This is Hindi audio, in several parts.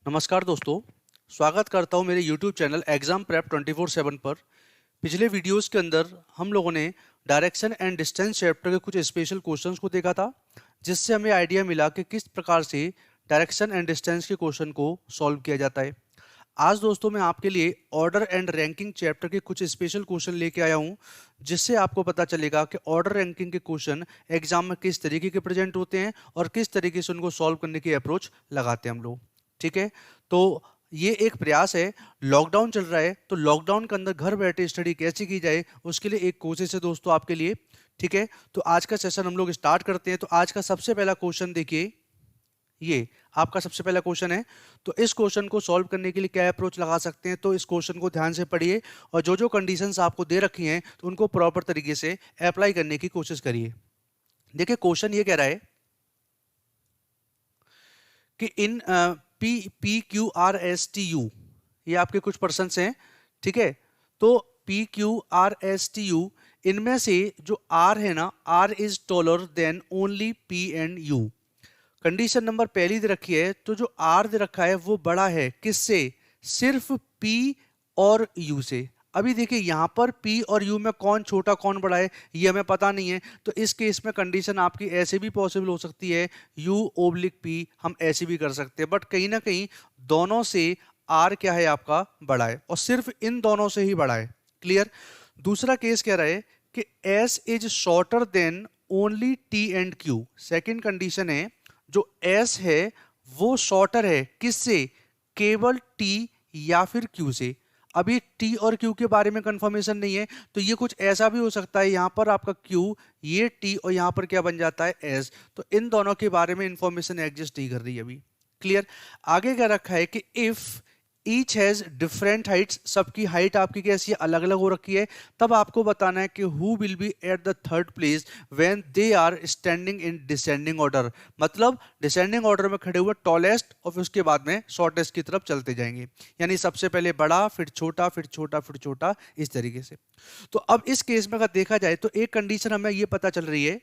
नमस्कार दोस्तों, स्वागत करता हूं मेरे YouTube चैनल एग्जाम प्रेप 24/7 पर। पिछले वीडियोस के अंदर हम लोगों ने डायरेक्शन एंड डिस्टेंस चैप्टर के कुछ स्पेशल क्वेश्चंस को देखा था, जिससे हमें आइडिया मिला कि किस प्रकार से डायरेक्शन एंड डिस्टेंस के क्वेश्चन को सॉल्व किया जाता है। आज दोस्तों मैं आपके लिए ऑर्डर एंड रैंकिंग चैप्टर के कुछ स्पेशल क्वेश्चन लेके आया हूं, जिससे आपको पता चलेगा कि ऑर्डर रैंकिंग के क्वेश्चन एग्जाम में किस तरीके के प्रेजेंट होते हैं और किस तरीके से उनको सॉल्व करने की अप्रोच लगाते हैं हम लोग। ठीक है, तो ये एक प्रयास है। लॉकडाउन चल रहा है, तो लॉकडाउन के अंदर घर बैठे स्टडी कैसे की जाए, उसके लिए एक कोशिश है दोस्तों आपके लिए। ठीक है, तो आज का सेशन हम लोग स्टार्ट करते हैं। तो आज का सबसे पहला क्वेश्चन देखिए, ये आपका सबसे पहला क्वेश्चन है। तो इस क्वेश्चन को सॉल्व करने के लिए क्या अप्रोच लगा सकते हैं, तो इस क्वेश्चन को ध्यान से पढ़िए और जो जो कंडीशंस आपको दे रखी हैं तो उनको प्रॉपर तरीके से अप्लाई करने की कोशिश करिए। देखिए, क्वेश्चन ये कह रहा है कि इन PQRSTU, ये आपके कुछ पर्सन्स हैं। ठीक है, तो PQRSTU, इनमें से जो R है ना, R is taller than only P and U। Condition number पहली दे रखी है, तो जो R दे रखा है वो बड़ा है किससे? सिर्फ P और U से। अभी देखिए यहाँ पर P और U में कौन छोटा कौन बड़ा है ये हमें पता नहीं है, तो इस केस में कंडीशन आपकी ऐसे भी पॉसिबल हो सकती है, U/P हम ऐसे भी कर सकते हैं, बट कहीं ना कहीं दोनों से R क्या है आपका बड़ा है, और सिर्फ इन दोनों से ही बड़ा है। क्लियर। दूसरा केस कह रहा है कि S is shorter than only T and Q। Second condition है, जो S है वो शॉर्टर है किससे? केवल T या फिर Q से। अभी T और Q के बारे में कंफर्मेशन नहीं है, तो ये कुछ ऐसा भी हो सकता है, यहां पर आपका Q, ये T और यहां पर क्या बन जाता है? S। तो इन दोनों के बारे में इंफॉर्मेशन एग्जिस्ट नहीं कर रही है अभी। क्लियर। आगे क्या रखा है कि if each has different Heights, सबकी हाइट आपकी कैसी है? अलग अलग हो रखी है। तब आपको बताना है कि who will be at the third place when they are standing in descending order. मतलब डिसेंडिंग ऑर्डर में खड़े हुए टॉलेस्ट और फिर उसके बाद में शॉर्टेस्ट की तरफ चलते जाएंगे, यानी सबसे पहले बड़ा, फिर छोटा, फिर छोटा, फिर छोटा, इस तरीके से। तो अब इस केस में अगर देखा जाए तो एक कंडीशन हमें ये पता चल रही है,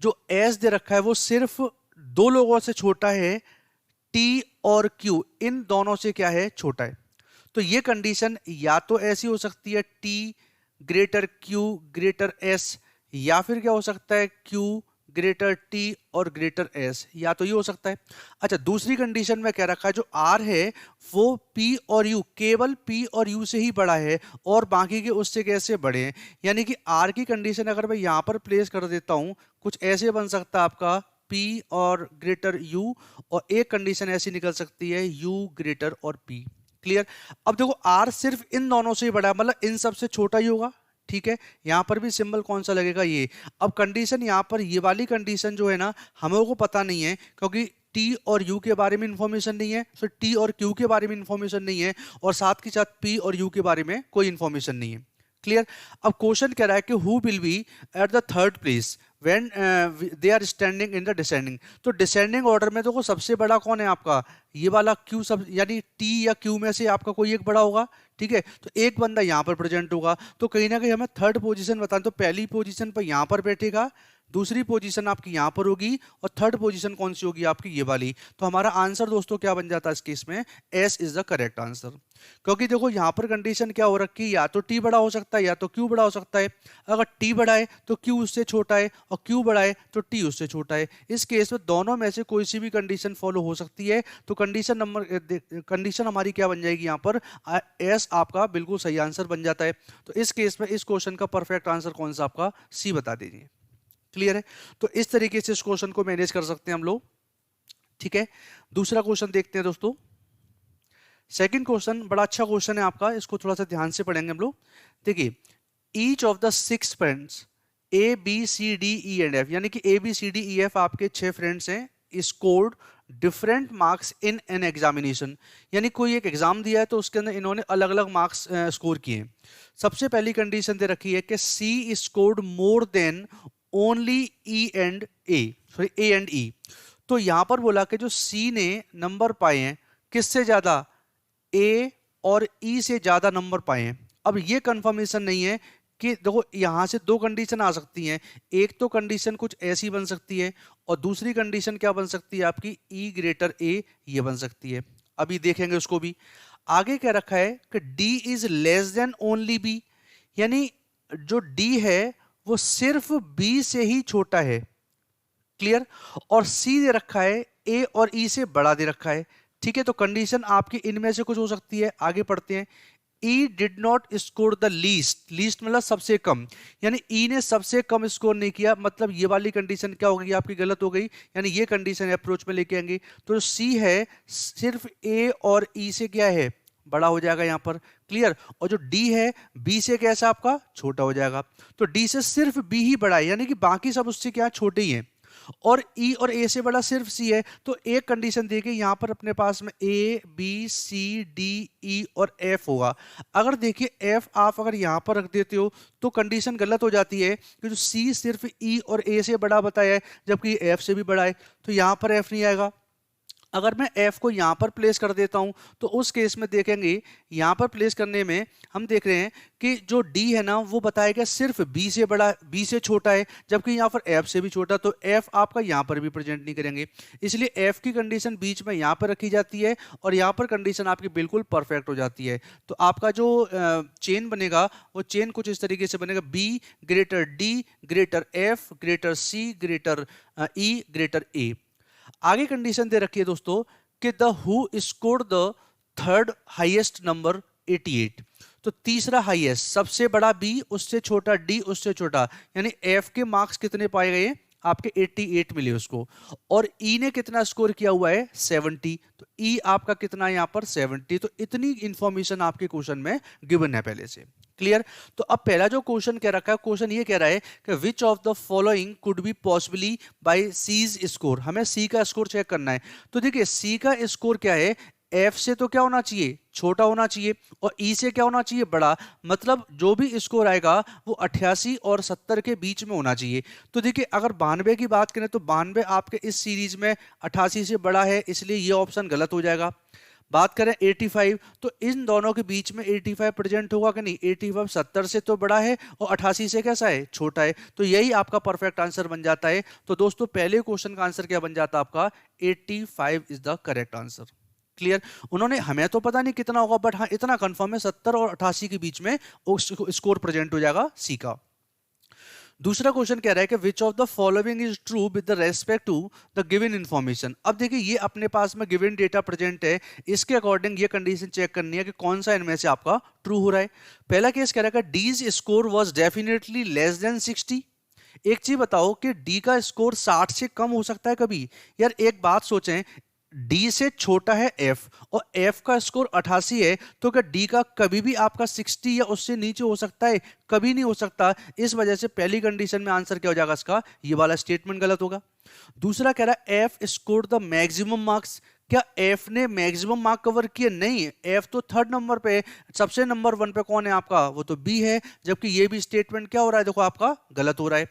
जो एस दे रखा है वो सिर्फ दो लोगों से छोटा है, T और Q इन दोनों से क्या है? छोटा है। तो ये कंडीशन या तो ऐसी हो सकती है T greater Q greater S, या फिर क्या हो सकता है? Q ग्रेटर T और ग्रेटर S, या तो ये हो सकता है। अच्छा, दूसरी कंडीशन में क्या रखा है, जो R है वो P और U, केवल P और U से ही बड़ा है और बाकी के उससे कैसे बड़े हैं। यानी कि R की कंडीशन अगर मैं यहां पर प्लेस कर देता हूं, कुछ ऐसे बन सकता है आपका P और ग्रेटर U, और एक कंडीशन ऐसी निकल सकती है U ग्रेटर और P। क्लियर। अब देखो R सिर्फ इन दोनों से ही बड़ा है, मतलब इन सब से छोटा ही होगा। ठीक है, यहां पर भी सिंबल कौन सा लगेगा? ये। अब कंडीशन यहां पर ये वाली कंडीशन जो है ना, हमें को पता नहीं है, क्योंकि T और U के बारे में इंफॉर्मेशन नहीं है, फिर T और Q के बारे में इंफॉर्मेशन नहीं है, और साथ के साथ P और U के बारे में कोई इंफॉर्मेशन नहीं है। क्लियर। अब क्वेश्चन कह रहा है कि who will be at the third place when they are standing in the descending. तो डिसेंडिंग ऑर्डर में देखो सबसे बड़ा कौन है आपका? ये वाला Q, सब यानी T या Q में से आपका कोई एक बड़ा होगा। ठीक है, तो एक बंदा यहां पर प्रेजेंट होगा, तो कहीं ना कहीं हमें थर्ड पोजीशन बताना, तो पहली पोजीशन पर यहां पर बैठेगा, दूसरी पोजीशन आपकी यहां पर होगी, और थर्ड पोजीशन कौन सी होगी आपकी? ये वाली। तो हमारा आंसर दोस्तों क्या बन जाता है इस केस में? S is the correct answer. क्योंकि देखो यहां पर कंडीशन क्या हो रखी है, या तो T बड़ा हो सकता है या तो Q बड़ा हो सकता है। अगर T बड़ा है तो Q उससे छोटा है, और Q बड़ा है तो T उससे छोटा है। इस केस में दोनों में से कोई सी भी कंडीशन फॉलो हो सकती है, तो कंडीशन हमारी क्या बन जाएगी यहाँ पर? एस आपका बिल्कुल सही आंसर बन जाता है। तो इस केस में इस क्वेश्चन का परफेक्ट आंसर कौन सा आपका? सी बता दीजिए। क्लियर है। तो इस तरीके से इस क्वेश्चन को मैनेज कर सकते हैं हम लोग। ठीक है, दूसरा क्वेश्चन देखते हैं दोस्तों। सेकंड क्वेश्चन बड़ा अच्छा क्वेश्चन है आपका, इसको थोड़ा सा ध्यान से पढ़ेंगे हम लोग। देखिए, each of the 6 friends ABCDE and F, यानी कि ABCDEF आपके 6 फ्रेंड्स हैं, scored different marks in an examination. यानी कोई एक एग्जाम दिया है तो उसके अंदर इन्होंने अलग अलग मार्क्स स्कोर किए हैं। सबसे पहली कंडीशन दे रखी है कि C scored more then only E and A, sorry A and E। तो यहां पर बोला कि जो C ने नंबर पाए हैं किससे ज्यादा? A और E से ज्यादा नंबर पाए हैं। अब ये कंफर्मेशन नहीं है कि देखो यहां से दो कंडीशन आ सकती हैं। एक तो कंडीशन कुछ ऐसी बन सकती है, और दूसरी कंडीशन क्या बन सकती है आपकी? E ग्रेटर A, ये बन सकती है। अभी देखेंगे उसको भी। आगे क्या रखा है कि D is less than only B, यानी जो D है वो सिर्फ B से ही छोटा है। क्लियर। और C दे रखा है A और E से बड़ा दे रखा है। ठीक है, तो कंडीशन आपकी इनमें से कुछ हो सकती है। आगे पढ़ते हैं। E did not score the least, least मतलब सबसे कम, यानी E ने सबसे कम स्कोर नहीं किया, मतलब ये वाली कंडीशन क्या हो गई आपकी, गलत हो गई, यानी ये कंडीशन अप्रोच में लेके आएंगे। तो C है सिर्फ A और E से क्या है, बड़ा हो जाएगा यहाँ पर। क्लियर। और जो D है B से कैसा आपका, छोटा हो जाएगा। तो D से सिर्फ B ही बड़ा है, यानी कि बाकी सब उससे क्या छोटे ही हैं। और E और A से बड़ा सिर्फ C है, तो एक कंडीशन देखिए यहाँ पर अपने पास में A B C D E और F होगा। अगर देखिए F आप अगर यहाँ पर रख देते हो तो कंडीशन गलत हो जाती है, कि जो C सिर्फ E और A से बड़ा बताया है जबकि F से भी बड़ा है, तो यहाँ पर F नहीं आएगा। अगर मैं F को यहाँ पर प्लेस कर देता हूँ तो उस केस में देखेंगे, यहाँ पर प्लेस करने में हम देख रहे हैं कि जो D है ना वो बताया गया सिर्फ B से बड़ा, B से छोटा है, जबकि यहाँ पर F से भी छोटा, तो F आपका यहाँ पर भी प्रेजेंट नहीं करेंगे। इसलिए F की कंडीशन बीच में यहाँ पर रखी जाती है और यहाँ पर कंडीशन आपकी बिल्कुल परफेक्ट हो जाती है। तो आपका जो चेन बनेगा वो चेन कुछ इस तरीके से बनेगा, B greater D greater F greater C greater E greater A। आगे कंडीशन दे रखी है दोस्तों कि the who scored the third highest number 88, तो तीसरा हाईएस्ट, सबसे बड़ा B उससे छोटा D उससे छोटा, यानी F के मार्क्स कितने पाए गए आपके 88 मिले उसको, और E ने कितना स्कोर किया हुआ है 70, तो E आपका कितना है यहाँ पर 70। तो इतनी इंफॉर्मेशन आपके क्वेश्चन में गिवन है पहले से। क्लियर। तो अब पहला जो क्वेश्चन कह रखा है, क्वेश्चन ये कह रहा है कि which of the following could be possibly by C's score, हमें सी का स्कोर चेक करना है। तो देखिए सी का स्कोर क्या है, एफ से तो क्या होना चाहिए, छोटा होना चाहिए, और ई से क्या होना चाहिए, बड़ा, मतलब जो भी स्कोर आएगा वो 88 और 70 के बीच में होना चाहिए। तो देखिए अगर 92 की बात करें तो 92 आपके इस सीरीज में 88 से बड़ा है, इसलिए ये ऑप्शन गलत हो जाएगा। बात करें 85, तो इन दोनों के बीच में 85 प्रेजेंट होगा कि नहीं, 85 70 से तो बड़ा है और 88 से कैसा है, छोटा है, तो यही आपका परफेक्ट आंसर बन जाता है। तो दोस्तों पहले क्वेश्चन का आंसर क्या बन जाता है आपका, 85 is the correct answer. Clear. उन्होंने, हमें तो पता नहीं कितना होगा, बट हाँ इतना कंफर्म है 70 और 88 के बीच में स्कोर प्रेजेंट हो जाएगा सी का। दूसरा क्वेश्चन कह रहा है कि which of the following is true with the respect to the given information. अब देखिए ये अपने पास में गिवन डेटा प्रेजेंट है, इसके अकॉर्डिंग ये कंडीशन चेक करनी है कि कौन सा इनमें से आपका ट्रू हो रहा है। पहला केस कह रहा है कि D's score was definitely less than 60। एक चीज बताओ कि डी का स्कोर 60 से कम हो सकता है कभी, यार एक बात सोचें, डी से छोटा है एफ और एफ का स्कोर 88 है, तो क्या डी का कभी भी आपका 60 या उससे नीचे हो सकता है, कभी नहीं हो सकता। इस वजह से पहली कंडीशन में आंसर क्या हो जाएगा इसका, ये वाला स्टेटमेंट गलत होगा। दूसरा कह रहा है F score the maximum marks, क्या एफ ने मैक्सिमम मार्क कवर किए, नहीं, एफ तो थर्ड नंबर पे, सबसे नंबर 1 पे कौन है आपका, वो तो बी है, जबकि ये भी स्टेटमेंट क्या हो रहा है, देखो आपका गलत हो रहा है।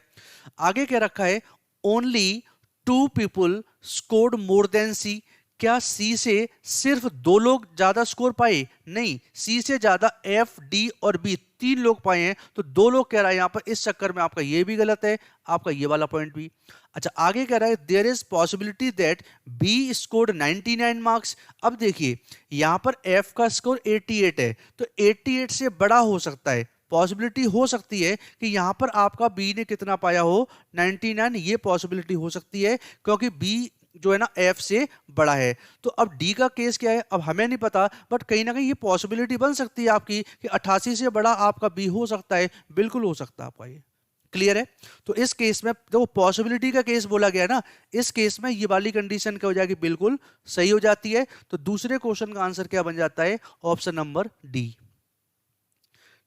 आगे क्या रखा है, only 2 people scored more than C, क्या सी से सिर्फ 2 लोग ज्यादा स्कोर पाए, नहीं, सी से ज्यादा एफ डी और बी 3 लोग पाए हैं, तो 2 लोग कह रहा है यहां पर, इस चक्कर में आपका ये भी गलत है, आपका ये वाला पॉइंट भी। अच्छा आगे कह रहा है there is possibility that B scored 99 marks. अब देखिए यहां पर एफ का स्कोर 88 है, तो 88 से बड़ा हो सकता है, पॉसिबिलिटी हो सकती है कि यहां पर आपका बी ने कितना पाया हो 99, ये पॉसिबिलिटी हो सकती है, क्योंकि बी जो है ना एफ से बड़ा है। तो अब डी का केस क्या है, अब हमें नहीं पता, बट कहीं ना कहीं ये पॉसिबिलिटी बन सकती है आपकी कि 88 से बड़ा आपका बी हो सकता है, बिल्कुल हो सकता है आपका ये। क्लियर है। तो इस केस में देखो पॉसिबिलिटी का केस बोला गया ना, इस केस में ये वाली कंडीशन क्या हो जाएगी, बिल्कुल सही हो जाती है। तो दूसरे क्वेश्चन का आंसर क्या बन जाता है, ऑप्शन नंबर डी।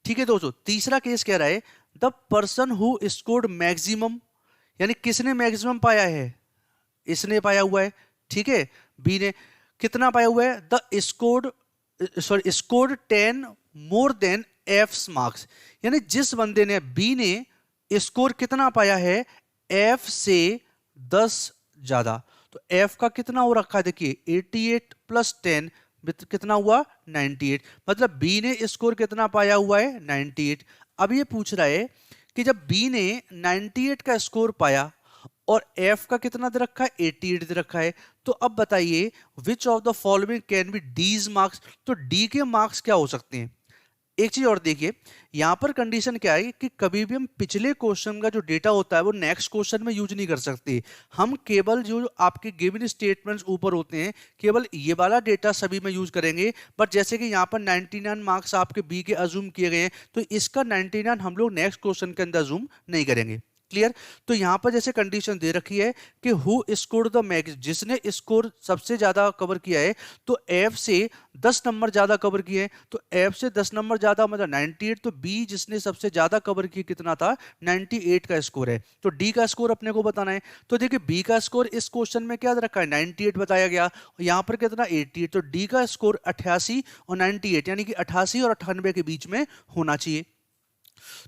ठीक है दोस्तों, तीसरा केस कह रहा है the person who scored maximum, यानी किसने मैक्सिमम पाया है, इसने पाया हुआ है, ठीक है, बी ने कितना पाया हुआ है, the scored 10 more than F marks, यानी जिस बंदे ने, बी ने स्कोर कितना पाया है, एफ से 10 ज्यादा, तो एफ का कितना हो रखा है, देखिए 88 प्लस 10 कितना हुआ 98, मतलब बी ने स्कोर कितना पाया हुआ है 98। अब ये पूछ रहा है कि जब बी ने 98 का स्कोर पाया और एफ का कितना दे रखा है, 88 दे रखा है। तो अब बताइए which of the following can be D's marks, तो डी के मार्क्स क्या हो सकते हैं। एक चीज और देखिए, यहां पर कंडीशन क्या है कि कभी भी हम पिछले क्वेश्चन का जो डेटा होता है वो नेक्स्ट क्वेश्चन में यूज नहीं कर सकते। हम केवल जो आपके गिवन स्टेटमेंट्स ऊपर होते हैं केवल ये वाला डेटा सभी में यूज करेंगे। बट जैसे कि यहाँ पर 99 मार्क्स आपके बी के अजूम किए गए हैं, तो इसका 99 हम लोग नेक्स्ट क्वेश्चन के अंदर अजूम नहीं करेंगे। क्लियर। तो यहां पर जैसे कंडीशन दे रखी है कि हु स्कोर द मैक्स, जिसने स्कोर सबसे ज्यादा कवर किया है, तो एफ से 10 नंबर ज्यादा कवर किए हैं, तो एफ से 10 नंबर ज्यादा मतलब 98, तो बी जिसने सबसे ज्यादा कवर किया कितना था, 98 का स्कोर है। तो डी का स्कोर अपने को बताना है। तो देखिए बी का स्कोर इस क्वेश्चन में क्या रखा है, 98 बताया गया, यहां पर कितना 88, तो डी का स्कोर 88 और 98 यानी कि 88 और 98 के बीच में होना चाहिए।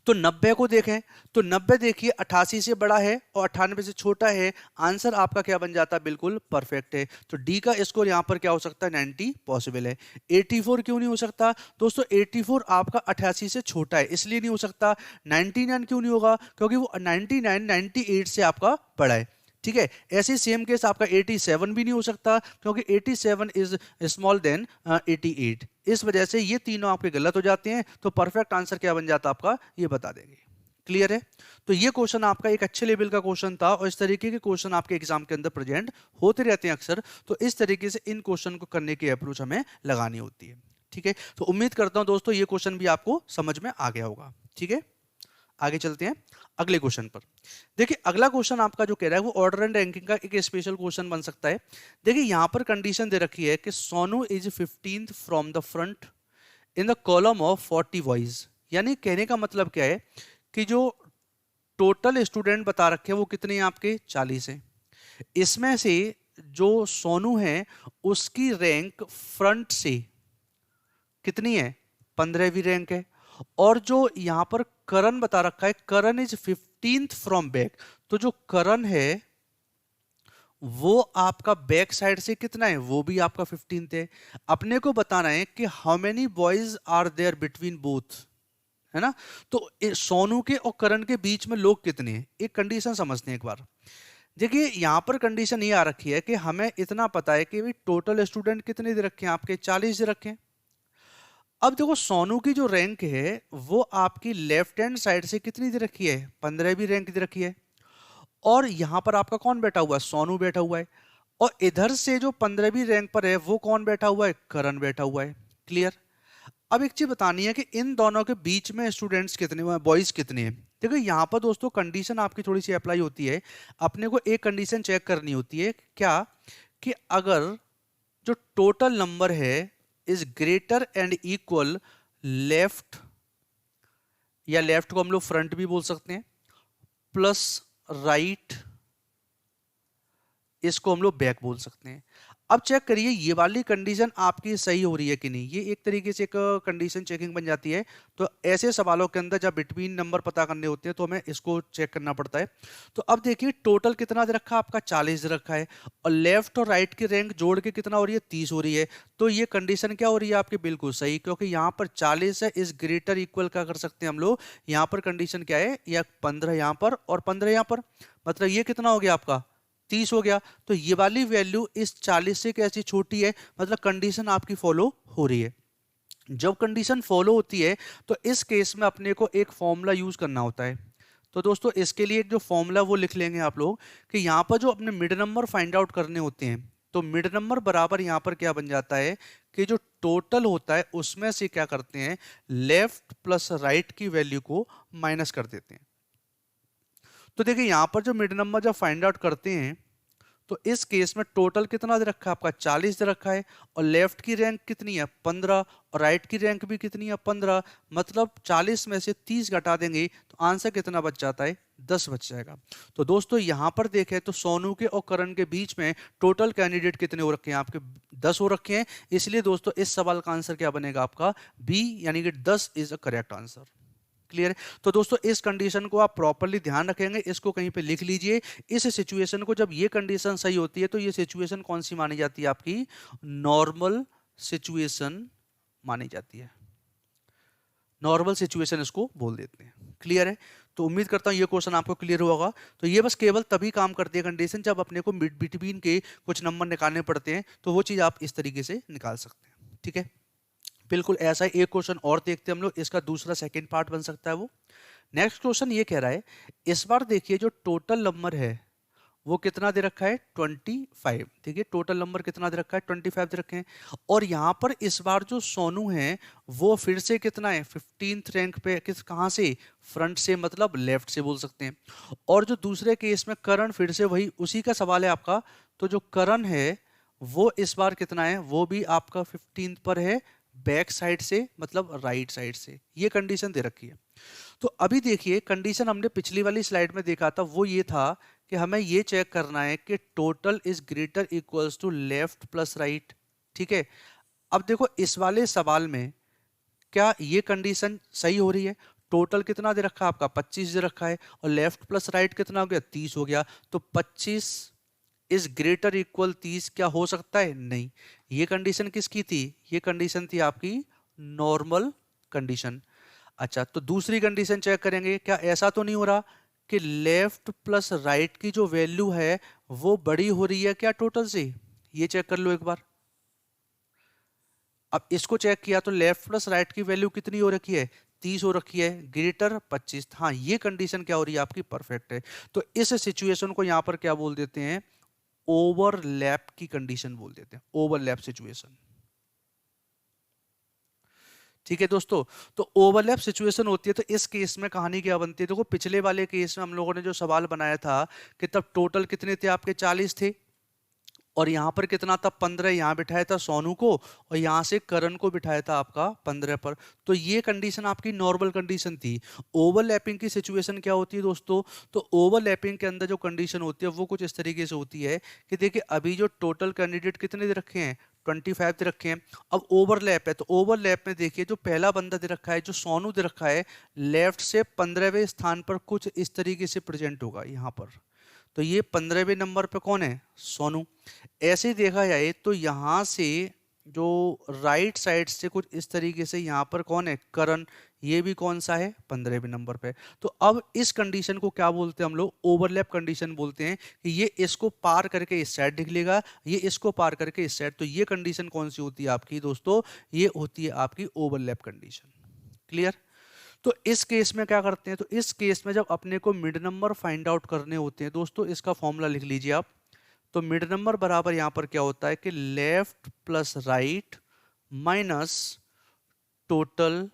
तो 90 को देखें तो 90 देखिए 88 से बड़ा है और 98 से छोटा है, आंसर आपका क्या बन जाता है, बिल्कुल परफेक्ट है। तो डी का स्कोर यहां पर क्या हो सकता है, 90 पॉसिबल है। 84 क्यों नहीं हो सकता दोस्तों, 84 आपका 88 से छोटा है इसलिए नहीं हो सकता। 99 क्यों नहीं होगा, क्योंकि वो 99 98 से आपका बड़ा है। ठीक है, ऐसे सेम केस आपका 87 भी नहीं हो सकता क्योंकि 87 इज स्मॉल देन 88। इस वजह से ये तीनों आपके गलत हो जाते हैं। तो परफेक्ट आंसर क्या बन जाता आपका, ये बता देंगे। क्लियर है। तो ये क्वेश्चन आपका एक अच्छे लेवल का क्वेश्चन था और इस तरीके के क्वेश्चन आपके एग्जाम के अंदर प्रेजेंट होते रहते हैं अक्सर। तो इस तरीके से इन क्वेश्चन को करने की अप्रोच हमें लगानी होती है। ठीक है, तो उम्मीद करता हूं दोस्तों ये क्वेश्चन भी आपको समझ में आ गया होगा। ठीक है, आगे चलते हैं अगले क्वेश्चन पर। देखिए अगला क्वेश्चन आपका जो कह रहा है वो ऑर्डर एंड रैंकिंग का एक स्पेशल क्वेश्चन बन सकता है। देखिए यहां पर कंडीशन दे रखी है कि Sonu is 15th from the front in the column of 40 boys. यानी कहने का मतलब क्या है कि जो टोटल स्टूडेंट बता रखे हैं वो कितने हैं आपके, 40 हैं। इसमें से जो सोनू है उसकी रैंक फ्रंट से कितनी है, 15वीं रैंक है। और जो यहां पर करण बता रखा है, करण इज 15th फ्रॉम बैक, तो जो करण है वो आपका बैक साइड से कितना है, वो भी आपका 15th है। अपने को बताना है कि how many boys are there between both, है ना। तो सोनू के और करण के बीच में लोग कितने हैं, एक कंडीशन समझते हैं एक बार। देखिए यहां पर कंडीशन ये आ रखी है कि हमें इतना पता है कि भाई टोटल स्टूडेंट कितने दे रखे हैं आपके, 40 दे रखे हैं। अब देखो सोनू की जो रैंक है वो आपकी लेफ्ट हैंड साइड से कितनी दे रखी है, 15वीं रैंक दे रखी है। और यहां पर आपका कौन बैठा हुआ है, सोनू बैठा हुआ है। और इधर से जो 15वीं रैंक पर है वो कौन बैठा हुआ है, करण बैठा हुआ है। क्लियर। अब एक चीज बतानी है कि इन दोनों के बीच में स्टूडेंट्स कितने, बॉयज कितने हैं। देखो यहाँ पर दोस्तों कंडीशन आपकी थोड़ी सी अप्लाई होती है। अपने को एक कंडीशन चेक करनी होती है क्या, कि अगर जो टोटल नंबर है is greater and equal left, या लेफ्ट को हम लोग फ्रंट भी बोल सकते हैं, प्लस राइट, इसको हम लोग बैक बोल सकते हैं। अब चेक करिए ये वाली कंडीशन आपकी सही हो रही है कि नहीं। ये एक तरीके से एक कंडीशन चेकिंग बन जाती है। तो ऐसे सवालों के अंदर जब बिटवीन नंबर पता करने होते हैं तो हमें इसको चेक करना पड़ता है। तो अब देखिए टोटल कितना दे रखा है आपका, 40 दे रखा है, और लेफ्ट और राइट की रैंक जोड़ के कितना हो रही है, 30 हो रही है। तो ये कंडीशन क्या हो रही है आपकी, बिल्कुल सही, क्योंकि यहाँ पर 40 है, इस ग्रेटर इक्वल क्या कर सकते हैं हम लोग, यहाँ पर कंडीशन क्या है, या 15 यहाँ पर और 15 यहाँ पर, मतलब ये कितना हो गया आपका, 30 हो गया। तो ये वाली वैल्यू इस 40 से कैसी छोटी है, मतलब कंडीशन आपकी फॉलो हो रही है। जब कंडीशन फॉलो होती है तो इस केस में अपने को एक फॉर्मूला यूज करना होता है। तो दोस्तों इसके लिए एक जो फॉर्मूला वो लिख लेंगे आप लोग, कि यहाँ पर जो अपने मिड नंबर फाइंड आउट करने होते हैं, तो मिड नंबर बराबर यहाँ पर क्या बन जाता है कि जो टोटल होता है उसमें से क्या करते हैं, लेफ्ट प्लस राइट की वैल्यू को माइनस कर देते हैं। तो देखिए यहां पर जो मिड नंबर जब फाइंड आउट करते हैं तो इस केस में टोटल कितना दे रखा है आपका, 40 दे रखा है, और लेफ्ट की रैंक कितनी है, 15, और राइट की रैंक भी कितनी है, 15। मतलब 40 में से 30 घटा देंगे तो आंसर कितना बच जाता है, 10 बच जाएगा। तो दोस्तों यहां पर देखें तो सोनू के और करण के बीच में टोटल कैंडिडेट कितने हो रखे हैं आपके, 10 हो रखे हैं। इसलिए दोस्तों इस सवाल का आंसर क्या बनेगा आपका, बी, यानी कि 10 is a correct answer. Clear है। तो दोस्तों इस कंडीशन को आप प्रॉपर्ली ध्यान रखेंगे, इसको कहीं पे लिख लीजिए। इस सिचुएशन को जब ये कंडीशन सही होती है तो ये सिचुएशन कौन सी मानी जाती है आपकी, नॉर्मल सिचुएशन मानी जाती है। नॉर्मल सिचुएशन इसको बोल देते हैं। क्लियर है। तो उम्मीद करता हूँ ये क्वेश्चन आपको क्लियर हुआ होगा। तो ये बस केवल तभी काम करती है कंडीशन जब अपने को मिड बिटवीन के कुछ नंबर निकालने पड़ते हैं, तो वो चीज़ आप इस तरीके से निकाल सकते हैं। ठीक है, बिल्कुल ऐसा ही एक क्वेश्चन और देखते हैं हम लोग, इसका दूसरा सेकेंड पार्ट बन सकता है वो। नेक्स्ट क्वेश्चन ये कह रहा है, इस बार देखिए जो टोटल नंबर है वो कितना दे रखा है 25। ठीक है, टोटल नंबर कितना दे रखा है 25 दे रखे हैं। और यहाँ पर इस बार जो सोनू है वो फिर से कितना है 15th रैंक पे, किस कहाँ से, फ्रंट से, मतलब लेफ्ट से बोल सकते हैं। और जो दूसरे केस में करण फिर से वही उसी का सवाल है आपका, तो जो करण है वो इस बार कितना है, वो भी आपका 15th पर है, बैक साइड से मतलब राइट साइड से। ये कंडीशन दे रखी है। तो अभी देखिए कंडीशन हमने पिछली वाली स्लाइड में देखा था, वो ये था कि हमें ये चेक करना है कि total is greater equals to left plus right. ठीक है, अब देखो इस वाले सवाल में क्या ये कंडीशन सही हो रही है? टोटल कितना दे रखा है आपका 25 दे रखा है, और लेफ्ट प्लस राइट कितना हो गया 30 हो गया। तो 25 इज ग्रेटर इक्वल 30 क्या हो सकता है? नहीं। ये कंडीशन किसकी थी? ये कंडीशन थी आपकी नॉर्मल कंडीशन। अच्छा, तो दूसरी कंडीशन चेक करेंगे, क्या ऐसा तो नहीं हो रहा कि लेफ्ट प्लस राइट की जो वैल्यू है वो बड़ी हो रही है क्या टोटल से? ये चेक कर लो एक बार। अब इसको चेक किया तो लेफ्ट प्लस राइट की वैल्यू कितनी हो रखी है 30 हो रखी है, ग्रेटर 25। हाँ, ये कंडीशन क्या हो रही है आपकी परफेक्ट है। तो इस सिचुएशन को यहां पर क्या बोल देते हैं? ओवरलैप की कंडीशन बोल देते हैं, ओवरलैप सिचुएशन। ठीक है दोस्तों, तो ओवरलैप सिचुएशन होती है। तो इस केस में कहानी क्या बनती है, देखो पिछले वाले केस में हम लोगों ने जो सवाल बनाया था कि तब टोटल कितने थे आपके 40 थे, और यहाँ पर कितना था 15, यहाँ बिठाया था सोनू को, और यहाँ से करण को बिठाया था आपका 15 पर। तो ये कंडीशन आपकी नॉर्मल कंडीशन थी। ओवरलैपिंग की सिचुएशन क्या होती है दोस्तों? तो ओवरलैपिंग के अंदर जो कंडीशन होती है वो कुछ इस तरीके से होती है कि देखिए अभी जो टोटल कैंडिडेट कितने दे रखे हैं 25 दे रखे हैं। अब ओवरलैप है, तो ओवरलैप में देखिए जो पहला बंदा दे रखा है, जो सोनू दे रखा है, लेफ्ट से 15वें स्थान पर कुछ इस तरीके से प्रेजेंट होगा यहाँ पर। तो ये 15वें नंबर पे कौन है? सोनू। ऐसे ही देखा जाए तो यहाँ से जो राइट साइड से कुछ इस तरीके से यहाँ पर कौन है? करण। ये भी कौन सा है? 15वें नंबर पे। तो अब इस कंडीशन को क्या बोलते हैं हम लोग? ओवरलैप कंडीशन बोलते हैं कि ये इसको पार करके इस साइड निकलेगा, ये इसको पार करके इस साइड। तो ये कंडीशन कौन सी होती है आपकी दोस्तों? ये होती है आपकी ओवरलैप कंडीशन। क्लियर? तो इस केस में क्या करते हैं, तो इस केस में जब अपने को मिड नंबर फाइंड आउट करने होते हैं दोस्तों, इसका फॉर्मूला लिख लीजिए आप। तो मिड नंबर बराबर यहां पर क्या होता है कि left plus right minus total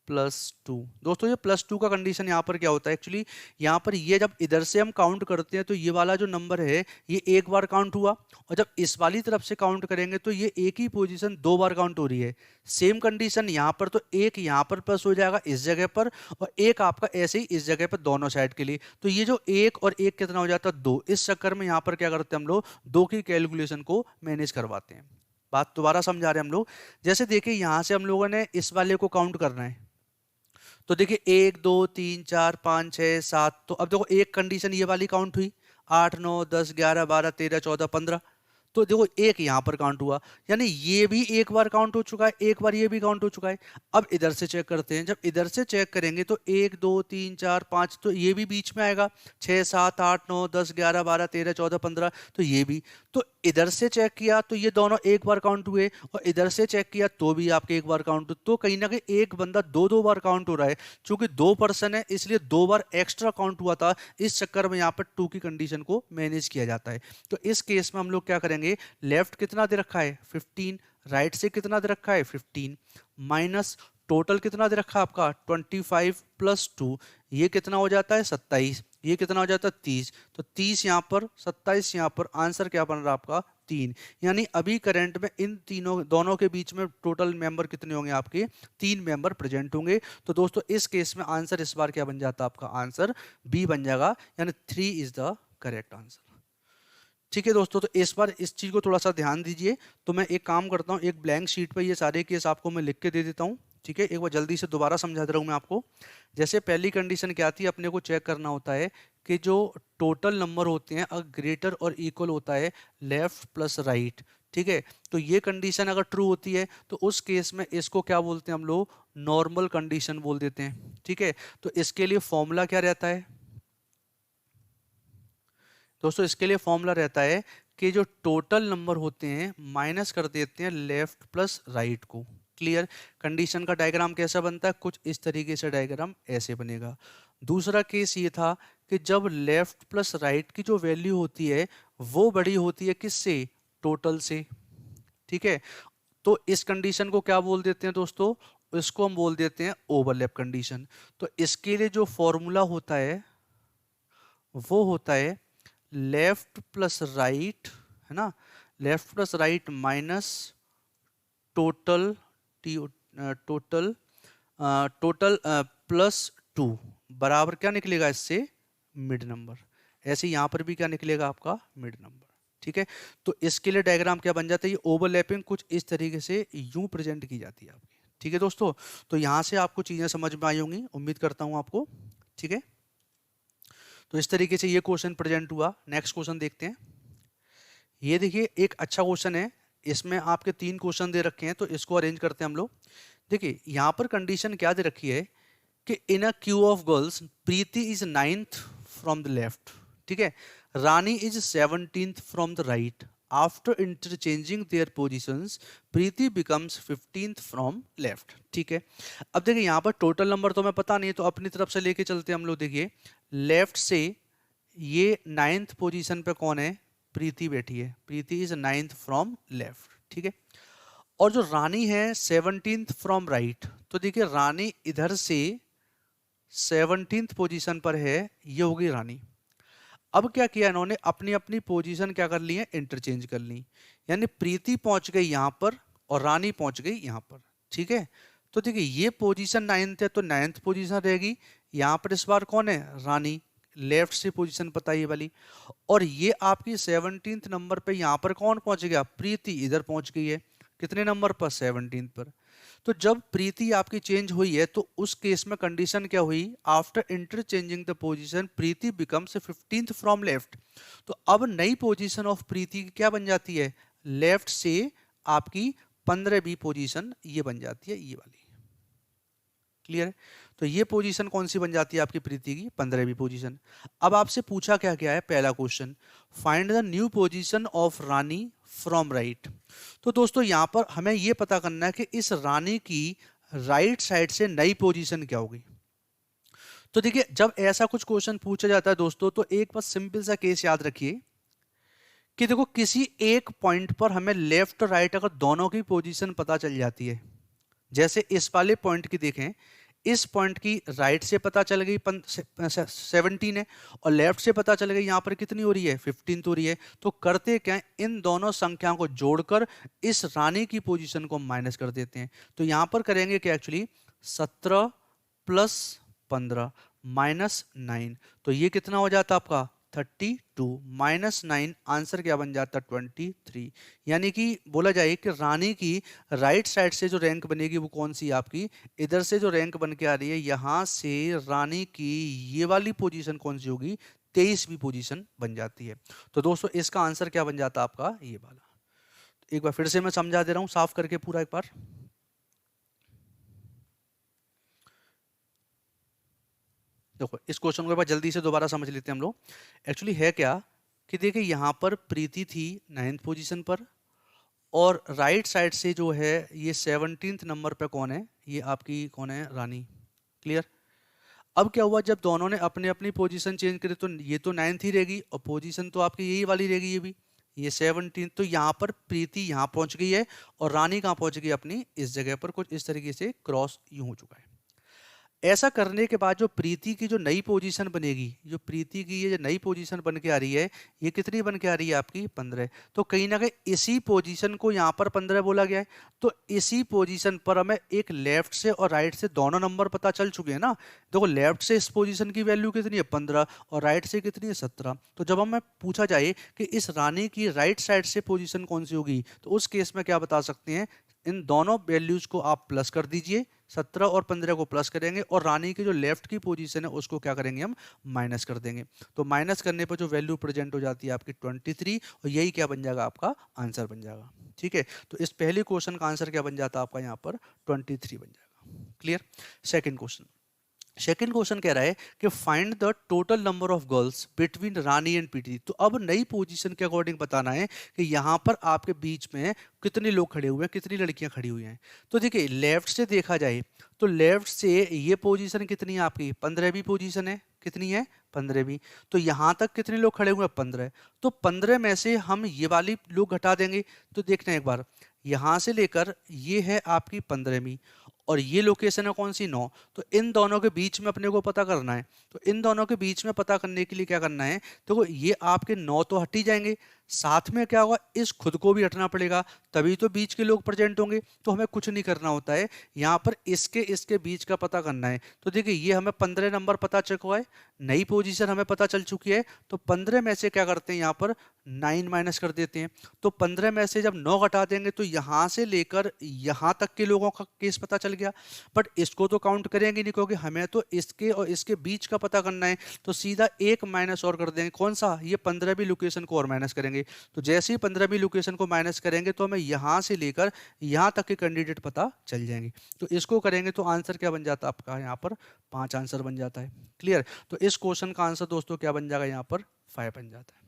+2। दोस्तों ये +2 का कंडीशन यहाँ पर क्या होता है, एक्चुअली यहाँ पर ये जब इधर से हम काउंट करते हैं तो ये वाला जो नंबर है ये एक बार काउंट हुआ, और जब इस वाली तरफ से काउंट करेंगे तो ये एक ही पोजीशन दो बार काउंट हो रही है। सेम कंडीशन यहाँ पर, तो एक यहाँ पर प्लस हो जाएगा इस जगह पर, और एक आपका ऐसे ही इस जगह पर दोनों साइड के लिए। तो ये जो एक और एक कितना हो जाता है 2। इस चक्कर में यहाँ पर क्या करते हैं हम लोग, 2 की कैलकुलेशन को मैनेज करवाते हैं। बात दोबारा समझा रहे हैं हम लोग। जैसे देखिए यहाँ से हम लोगों ने इस वाले को काउंट करना है, तो देखिए 1 2 3 4 5 6 7। तो अब देखो एक कंडीशन ये वाली काउंट हुई, 8 9 10 11 12 13 14 15। तो देखो एक यहाँ पर काउंट हुआ, यानी ये भी एक बार काउंट हो चुका है, एक बार ये भी काउंट हो चुका है। अब इधर से चेक करते हैं, जब इधर से चेक करेंगे तो 1 2 3 4 5, तो ये भी बीच में आएगा, 6 7 8 9 10 11 12 13 14 15, तो ये भी। तो इधर से चेक किया तो ये दोनों एक बार काउंट हुए, और इधर से चेक किया तो भी आपके एक बार काउंट हुए। तो कहीं ना कहीं एक बंदा दो बार काउंट हो रहा है। चूंकि 2 पर्सन है इसलिए 2 बार एक्स्ट्रा काउंट हुआ था, इस चक्कर में यहाँ पर 2 की कंडीशन को मैनेज किया जाता है। तो इस केस में हम लोग क्या करेंगे, लेफ्ट कितना दे रखा है 15, राइट से कितना दे रखा है 15, माइनस टोटल कितना दे रखा है आपका 25 +2, ये कितना हो जाता है 27, ये कितना हो जाता है 30। तो 30 यहाँ पर, 27 यहाँ पर, आंसर क्या बन रहा है आपका 3। यानी अभी करंट में इन तीनों दोनों के बीच में टोटल मेंबर कितने होंगे आपके? 3 मेंबर प्रेजेंट होंगे। तो दोस्तों इस केस में आंसर इस बार क्या बन जाता है आपका? आंसर बी बन जाएगा, यानी 3 इज द करेक्ट आंसर। ठीक है दोस्तों, तो इस बार इस चीज़ को थोड़ा सा ध्यान दीजिए। तो मैं एक काम करता हूँ, एक ब्लैंक शीट पर ये सारे केस आपको मैं लिख के दे देता हूँ। ठीक है, एक बार जल्दी से दोबारा समझा दे रहा हूँ मैं आपको। जैसे पहली कंडीशन क्या थी, अपने को चेक करना होता है कि जो टोटल नंबर होते हैं अगर ग्रेटर और इक्वल होता है लेफ्ट प्लस राइट, ठीक है। तो ये कंडीशन अगर ट्रू होती है तो उस केस में इसको क्या बोलते हैं हम लोग, नॉर्मल कंडीशन बोल देते हैं। ठीक है, तो इसके लिए फॉर्मूला क्या रहता है दोस्तों, इसके लिए फॉर्मूला रहता है कि जो टोटल नंबर होते हैं माइनस कर देते हैं लेफ्ट प्लस राइट को। क्लियर। कंडीशन का डायग्राम कैसा बनता है, कुछ इस तरीके से डायग्राम ऐसे बनेगा। दूसरा केस ये था कि जब लेफ्ट प्लस राइट की जो वैल्यू होती है वो बड़ी होती है किससे, टोटल से। ठीक है, तो इस कंडीशन को क्या बोल देते हैं दोस्तों, इसको हम बोल देते हैं ओवरलैप कंडीशन। तो इसके लिए जो फॉर्मूला होता है वो होता है लेफ्ट प्लस राइट, है ना, left plus right minus total total total plus 2 बराबर क्या निकलेगा इससे, मिड नंबर। ऐसे यहां पर भी क्या निकलेगा आपका, मिड नंबर। ठीक है, तो इसके लिए डायग्राम क्या बन जाता है, ये ओवरलैपिंग कुछ इस तरीके से यूं प्रेजेंट की जाती है आपकी। ठीक है दोस्तों, तो यहां से आपको चीजें समझ में आई होंगी, उम्मीद करता हूं आपको। ठीक है, तो इस तरीके से ये क्वेश्चन प्रेजेंट हुआ। नेक्स्ट क्वेश्चन देखते हैं। ये देखिए एक अच्छा क्वेश्चन है, इसमें आपके 3 क्वेश्चन दे रखे हैं, तो इसको अरेंज करते हैं हम लोग। देखिए यहाँ पर कंडीशन क्या दे रखी है कि in a queue of girls Preeti is 9th from the left, ठीक है, Rani is 17th from the right, after interchanging their positions Preeti becomes 15th from left. ठीक है, अब देखिए यहाँ पर टोटल नंबर तो हमें पता नहीं है, तो अपनी तरफ से लेके चलते हैं हम लोग। देखिए लेफ्ट से ये 9th पोजीशन पे कौन है, प्रीति बैठी है, प्रीति इज 9th फ्रॉम लेफ्ट। ठीक है, और जो रानी है 17th फ्रॉम राइट, तो देखिए रानी इधर से 17th पोजीशन पर है, ये होगी रानी। अब क्या किया इन्होंने, अपनी अपनी पोजीशन क्या कर ली है, इंटरचेंज कर ली, यानी प्रीति पहुंच गई यहां पर और रानी पहुंच गई यहां पर। ठीक है, तो देखिए ये पोजीशन 9th है तो 9th पोजीशन रहेगी, यहां पर इस बार कौन है, रानी, लेफ्ट से पोजीशन पता ये वाली, और ये आपकी 17th नंबर पे यहां पर कौन पहुंच गया, प्रीति इधर पहुंच गई है, कितने नंबर पर, 17th पर। तो जब प्रीति आपकी चेंज हुई है तो उस केस में कंडीशन क्या हुई, after interchanging the position Preeti becomes 15th from left. तो अब नई पोजीशन ऑफ प्रीति क्या बन जाती है, लेफ्ट से आपकी 15वीं पोजीशन ये बन जाती है, ये वाली। क्लियर है, तो ये पोजीशन कौन सी बन जाती है आपकी प्रीति की, 15वीं पोजीशन। अब आपसे पूछा क्या क्या है, पहला question, find the new position of Rani from right. तो दोस्तों यहां पर हमें यह पता करना है कि इस रानी की राइट साइड से नई पोजीशन क्या होगी। तो देखिए जब ऐसा कुछ क्वेश्चन पूछा जाता है दोस्तों, तो एक बस सिंपल सा केस याद रखिए कि देखो किसी एक पॉइंट पर हमें लेफ्ट और राइट अगर दोनों की पोजीशन पता चल जाती है, जैसे इस वाले पॉइंट की देखें, इस पॉइंट की राइट से पता चल गई 17 है, और लेफ्ट से पता चल गई यहाँ पर कितनी हो रही है, 15 हो रही है। तो करते क्या है, इन दोनों संख्याओं को जोड़कर इस रानी की पोजीशन को माइनस कर देते हैं। तो यहाँ पर करेंगे कि एक्चुअली 17 प्लस 15 माइनस 9, तो ये कितना हो जाता आपका 32 माइनस 9, आंसर क्या बन जाता 23। यानी कि बोला जाए कि रानी की राइट साइड से जो रैंक बनेगी वो कौन सी आपकी, इधर से जो रैंक बन के आ रही है यहां से रानी की ये वाली पोजीशन कौन सी होगी, 23वीं पोजीशन बन जाती है। तो दोस्तों इसका आंसर क्या बन जाता आपका, ये वाला। एक बार फिर से मैं समझा दे रहा हूं साफ करके पूरा एक बार। देखो इस क्वेश्चन को एक बार जल्दी से दोबारा समझ लेते हैं हम लोग। एक्चुअली है क्या कि देखिए यहाँ पर प्रीति थी 9th पोजीशन पर, और राइट साइड से जो है ये 17th नंबर पे कौन है, ये आपकी कौन है, रानी। क्लियर। अब क्या हुआ, जब दोनों ने अपने अपनी पोजीशन चेंज करी तो ये तो 9th ही रहेगी, और पोजीशन तो आपकी यही वाली रहेगी, ये भी ये 17। तो यहाँ पर प्रीति यहाँ पहुंच गई है और रानी कहाँ पहुंच गई, अपनी इस जगह पर, कुछ इस तरीके से क्रॉस यूं हो चुका है। ऐसा करने के बाद जो प्रीति की जो नई पोजीशन बनेगी, जो प्रीति की ये जो नई पोजीशन बन के आ रही है, ये कितनी बन के आ रही है आपकी 15। तो कहीं ना कहीं इसी पोजीशन को यहाँ पर 15 बोला गया है, तो इसी पोजीशन पर हमें एक लेफ्ट से और राइट से दोनों नंबर पता चल चुके हैं ना। देखो लेफ्ट से इस पोजीशन की वैल्यू कितनी है 15, और राइट से कितनी है 17। तो जब हमें पूछा जाए कि इस रानी की राइट साइड से पोजीशन कौन सी होगी, तो उस केस में क्या बता सकते हैं, इन दोनों वैल्यूज को आप प्लस कर दीजिए, 17 और 15 को प्लस करेंगे, और रानी की जो लेफ्ट की पोजीशन है उसको क्या करेंगे, हम माइनस कर देंगे। तो माइनस करने पर जो वैल्यू प्रेजेंट हो जाती है आपकी 23, और यही क्या बन जाएगा, आपका आंसर बन जाएगा। ठीक है, तो इस पहले क्वेश्चन का आंसर क्या बन जाता है आपका यहाँ पर 23 बन जाएगा। क्लियर। सेकंड क्वेश्चन कह रहा है कि find the total number of girls between Rani and PT. तो अब नई पोजीशन के अकॉर्डिंग बताना है कि यहाँ पर आपके बीच में कितने लोग खड़े हुए हैं, कितनी लड़कियां खड़ी हुई हैं। तो देखिए लेफ्ट से देखा जाए तो लेफ्ट से ये पोजीशन कितनी है आपकी 15वीं पोजीशन है, कितनी है 15वीं। तो यहाँ तक कितने लोग खड़े हुए हैं 15। तो 15 में से हम ये वाली लोग घटा देंगे। तो देखते हैं एक बार, यहाँ से लेकर ये है आपकी 15वीं और ये लोकेशन है कौन सी 9। तो इन दोनों के बीच में अपने को पता करना है। तो इन दोनों के बीच में पता करने के लिए क्या करना है, तो ये आपके 9 तो हट ही जाएंगे, साथ में क्या होगा इस खुद को भी हटना पड़ेगा, तभी तो बीच के लोग प्रेजेंट होंगे। तो हमें कुछ नहीं करना होता है, यहाँ पर इसके बीच का पता करना है। तो देखिए ये हमें 15 नंबर पता चुका है, नई पोजीशन हमें पता चल चुकी है। तो 15 में से क्या करते हैं यहाँ पर 9 माइनस कर देते हैं। तो 15 में से जब 9 घटा देंगे तो यहाँ से लेकर यहाँ तक के लोगों का केस पता चल गया। बट इसको तो काउंट करेंगे नहीं क्योंकि हमें तो इसके और इसके बीच का पता करना है। तो सीधा एक माइनस और कर देंगे, कौन सा, ये 15वीं लोकेशन को और माइनस करेंगे। तो जैसे ही 15वीं लोकेशन को माइनस करेंगे तो हमें यहाँ से लेकर यहाँ तक के कैंडिडेट पता चल जाएंगे। तो इसको करेंगे तो आंसर क्या बन जाता है आपका यहाँ पर 5 आंसर बन जाता है। क्लियर। तो इस क्वेश्चन का आंसर दोस्तों क्या बन जाएगा यहाँ पर 5 बन जाता है।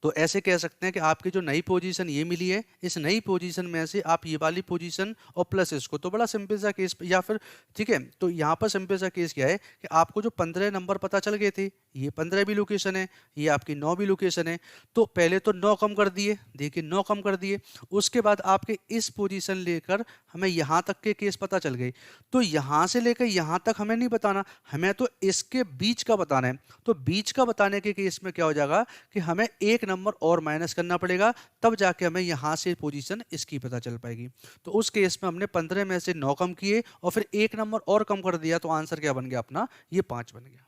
तो ऐसे कह सकते हैं कि आपकी जो नई पोजीशन ये मिली है, इस नई पोजीशन में से आप ये वाली पोजीशन और प्लस इसको, तो बड़ा सिंपल सा केस, या फिर ठीक है। तो यहाँ पर सिंपल सा केस क्या है कि आपको जो 15 नंबर पता चल गए थे, ये 15वीं लोकेशन है, ये आपकी 9वीं लोकेशन है। तो पहले तो 9 कम कर दिए, देखिए 9 कम कर दिए, उसके बाद आपके इस पोजीशन लेकर हमें यहाँ तक के केस पता चल गए। तो यहाँ से लेकर यहाँ तक हमें नहीं बताना, हमें तो इसके बीच का बताना है। तो बीच का बताने के केस में क्या हो जाएगा कि हमें एक नंबर और माइनस करना पड़ेगा, तब जाके हमें यहाँ से पोजीशन इसकी पता चल पाएगी। तो उस केस में हमने 15 में से 9 कम किए और फिर एक नंबर और कम कर दिया, तो आंसर क्या बन गया अपना, ये 5 बन गया।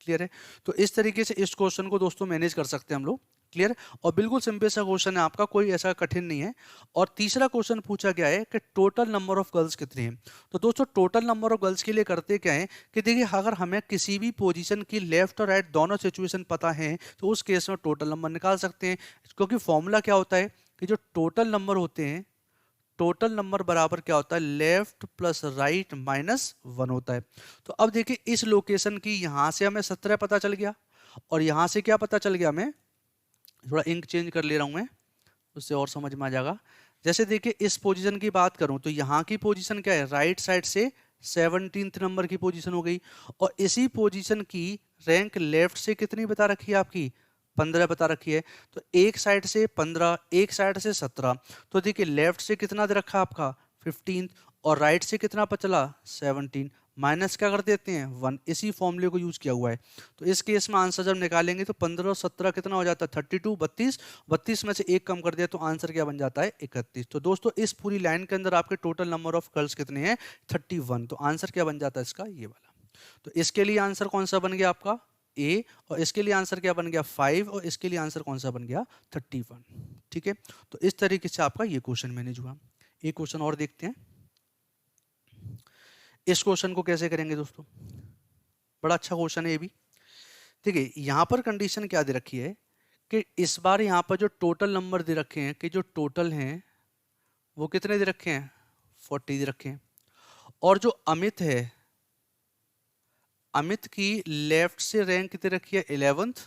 क्लियर है। तो इस तरीके से इस क्वेश्चन को दोस्तों मैनेज कर सकते हैं हम लोग। क्लियर। और बिल्कुल सिंपल सा क्वेश्चन है आपका, कोई ऐसा कठिन नहीं है। और तीसरा क्वेश्चन पूछा गया है कि टोटल नंबर ऑफ गर्ल्स कितनी है। तो दोस्तों टोटल नंबर ऑफ गर्ल्स के लिए करते क्या है कि देखिए अगर हमें किसी भी पोजीशन की लेफ्ट और राइट दोनों सिचुएशन पता है तो उस केस में टोटल नंबर निकाल सकते हैं। क्योंकि फॉर्मूला क्या होता है कि जो टोटल नंबर होते हैं, टोटल नंबर बराबर क्या होता है, लेफ्ट प्लस राइट माइनस 1 होता है। तो अब देखिए इस लोकेशन की यहां से हमें 17 पता चल गया और यहां से क्या पता चल गया, हमें थोड़ा इंक चेंज कर ले रहा हूं मैं, उससे और समझ में आ जाएगा। जैसे देखिए इस पोजीशन की बात करूं तो यहाँ की पोजीशन क्या है, राइट साइड से 17th नंबर की पोजीशन हो गई। और इसी पोजीशन की रैंक लेफ्ट से कितनी बता रखी है आपकी, 15 बता रखी है। तो एक साइड से 15, एक साइड से 17। तो देखिए लेफ्ट से कितना दे रखा आपका 15 और राइट से कितना बचला 17, माइनस क्या कर देते हैं 1। इसी फॉर्मूले को यूज किया हुआ है। तो इस केस में आंसर जब निकालेंगे तो 15 और 17 कितना हो जाता है 32, 32, 32 में से एक कम कर दिया तो आंसर क्या बन जाता है 31। तो दोस्तों इस पूरी लाइन के अंदर आपके टोटल नंबर ऑफ गर्ल्स कितने हैं 31। तो आंसर क्या बन जाता है इसका, ये वाला। तो इसके लिए आंसर कौन सा बन गया आपका ए, और इसके लिए आंसर क्या बन गया 5, और इसके लिए आंसर कौन सा बन गया 31। ठीक है। तो इस तरीके से आपका ये क्वेश्चन मैनेज हुआ। एक क्वेश्चन और देखते हैं। इस क्वेश्चन को कैसे करेंगे दोस्तों, बड़ा अच्छा क्वेश्चन है ये भी। देखिए यहां पर कंडीशन क्या दे रखी है कि इस बार यहां पर जो टोटल नंबर दे रखे हैं कि जो टोटल हैं वो कितने दे रखे हैं 40 दे रखे हैं। और जो अमित है, अमित की लेफ्ट से रैंक कितने रखी है 11th,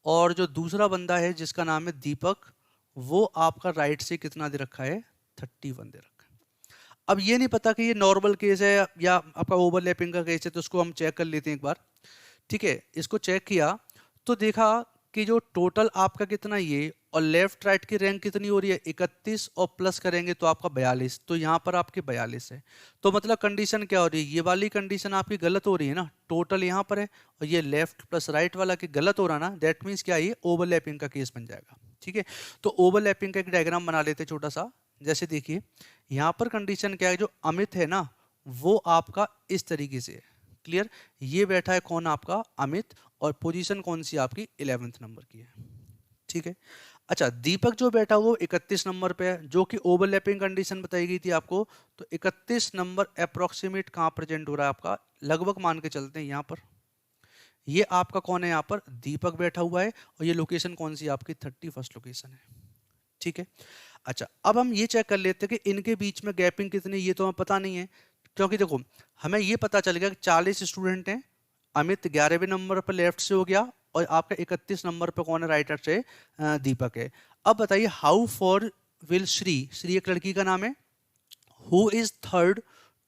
और जो दूसरा बंदा है जिसका नाम है दीपक, वो आपका राइट से कितना दे रखा है 31 दे रखा है। अब ये नहीं पता कि ये नॉर्मल केस है या आपका ओवरलैपिंग का केस है, तो उसको हम चेक कर लेते हैं एक बार। ठीक है, इसको चेक किया तो देखा कि जो टोटल आपका कितना ये और लेफ्ट राइट की रैंक कितनी हो रही है 31, और प्लस करेंगे तो आपका 42। तो यहाँ पर आपके 42 है। तो मतलब कंडीशन क्या हो रही है, ये वाली कंडीशन आपकी गलत हो रही है ना, टोटल यहाँ पर है और ये लेफ्ट प्लस राइट वाला की गलत हो रहा ना, दैट मीन्स क्या, ये ओवरलैपिंग का केस बन जाएगा। ठीक है, तो ओवरलैपिंग का एक डायग्राम बना लेते छोटा सा। जैसे देखिए यहाँ पर कंडीशन क्या है, जो अमित है ना वो आपका इस तरीके से है। क्लियर। ये बैठा है कौन, आपका अमित, और पोजीशन कौन सी आपकी 11th नंबर की है। ठीक है। अच्छा, दीपक जो बैठा वो 31 नंबर पे है, जो कि ओवरलैपिंग कंडीशन बताई गई थी आपको। तो 31 नंबर अप्रोक्सीमेट कहाँ प्रेजेंट हो रहा है आपका, लगभग मान के चलते हैं यहाँ पर। ये आपका कौन है, यहाँ पर दीपक बैठा हुआ है, और ये लोकेशन कौन सी आपकी 31st लोकेशन है। ठीक है। अच्छा, अब हम ये चेक कर लेते हैं कि इनके बीच में गैपिंग कितनी, ये तो हमें पता नहीं है, क्योंकि देखो हमें ये पता चल गया कि 40 स्टूडेंट हैं, अमित 11वें नंबर पर लेफ्ट से हो गया, और आपका 31 नंबर पर कौन है, राइट से दीपक है। अब बताइए how far will Shree, Shree एक लड़की का नाम है, who is third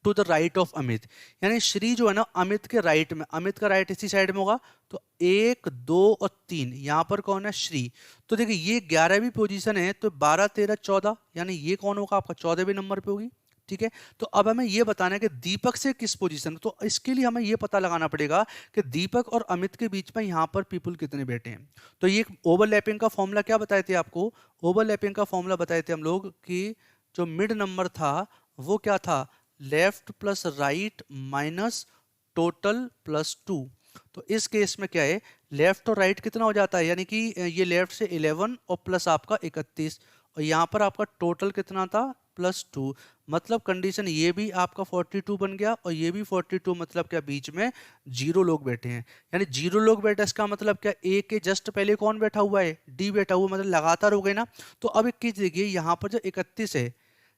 to the right of Amit, यानी श्री जो है ना अमित के राइट में, अमित का राइट इसी साइड में होगा, तो 1 2 और 3 यहाँ पर कौन है, श्री। तो देखिए ये 11वीं पोजीशन है, तो 12 13 14, यानी ये कौन होगा आपका 14वें नंबर पे होगी। ठीक है, तो अब हमें ये बताना है कि दीपक से किस पोजीशन, तो इसके लिए हमें ये पता लगाना पड़ेगा कि दीपक और अमित के बीच में यहाँ पर पीपल कितने बैठे हैं। तो ये ओवरलैपिंग का फॉर्मूला क्या बताए थे आपको, ओवरलैपिंग का फॉर्मूला बताए थे हम लोग कि जो मिड नंबर था वो क्या था, left plus right minus total plus 2। तो इस केस में क्या है, लेफ्ट और राइट कितना हो जाता है, यानी कि ये लेफ्ट से 11 और प्लस आपका 31, और यहाँ पर आपका टोटल कितना था, +2। मतलब कंडीशन ये भी आपका 42 बन गया और ये भी 42, मतलब क्या बीच में 0 लोग बैठे हैं, यानी 0 लोग बैठे, इसका मतलब क्या, ए के जस्ट पहले कौन बैठा हुआ है, डी बैठा हुआ, मतलब लगातार हो गए ना। तो अब एक चीज देखिए, यहाँ पर जो 31 है,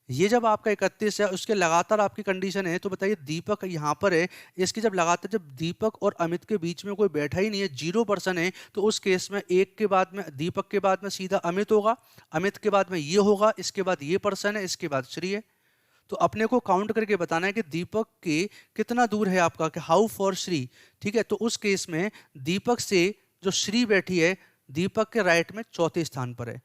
ये जब आपका 31 है उसके लगातार आपकी कंडीशन है, तो बताइए दीपक यहाँ पर है, इसकी जब लगातार, जब दीपक और अमित के बीच में कोई बैठा ही नहीं है, 0% है, तो उस केस में एक के बाद में, दीपक के बाद में सीधा अमित होगा, अमित के बाद में ये होगा, इसके बाद ये पर्सन है, इसके बाद श्री है। तो अपने को काउंट करके बताना है कि दीपक के कितना दूर है आपका, कि हाउ फॉर श्री। ठीक है, तो उस केस में दीपक से जो श्री बैठी है, दीपक के राइट में चौथे स्थान पर है।